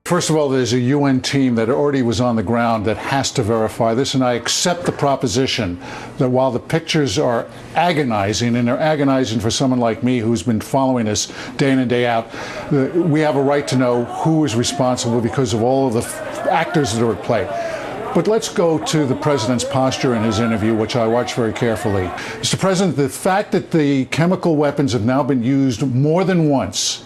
First of all, there's a UN team that already was on the ground that has to verify this, and I accept the proposition that while the pictures are agonizing, and they're agonizing for someone like me who's been following this day in and day out, we have a right to know who is responsible because of all of the actors that are at play. But let's go to the president's posture in his interview, which I watched very carefully. Mr. President, the fact that the chemical weapons have now been used more than once,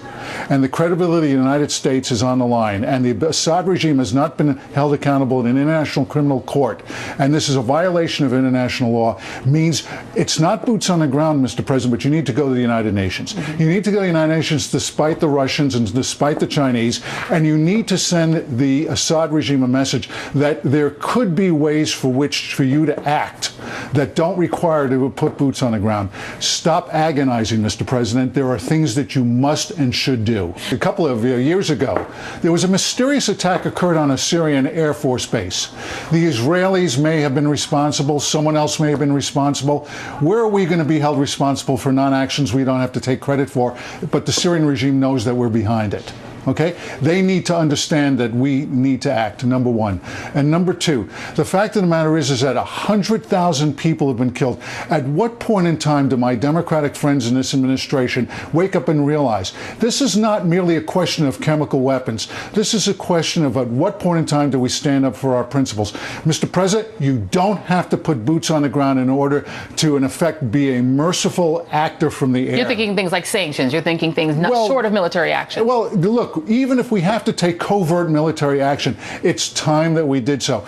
and the credibility of the United States is on the line, and the Assad regime has not been held accountable in an international criminal court, and this is a violation of international law, means it's not boots on the ground, Mr. President, but you need to go to the United Nations. You need to go to the United Nations despite the Russians and despite the Chinese, and you need to send the Assad regime a message that there could be ways for you to act that don't require to put boots on the ground. Stop agonizing, Mr. President. There are things that you must and should do. A couple of years ago, there was a mysterious attack occurred on a Syrian Air Force base. The Israelis may have been responsible. Someone else may have been responsible. Where are we going to be held responsible for non-actions we don't have to take credit for? But the Syrian regime knows that we're behind it. Okay? They need to understand that we need to act, number one. And number two, the fact of the matter is that 100,000 people have been killed. At what point in time do my Democratic friends in this administration wake up and realize this is not merely a question of chemical weapons. This is a question of at what point in time do we stand up for our principles. Mr. President, you don't have to put boots on the ground in order to, in effect, be a merciful actor from the air. You're thinking things like sanctions. You're thinking things not short of military action. Well, look, even if we have to take covert military action, it's time that we did so.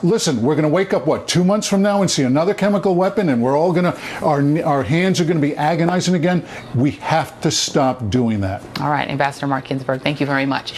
Listen, we're going to wake up, what, 2 months from now and see another chemical weapon, and we're all going to, our hands are going to be agonizing again. We have to stop doing that. All right, Ambassador Marc Ginsberg, thank you very much.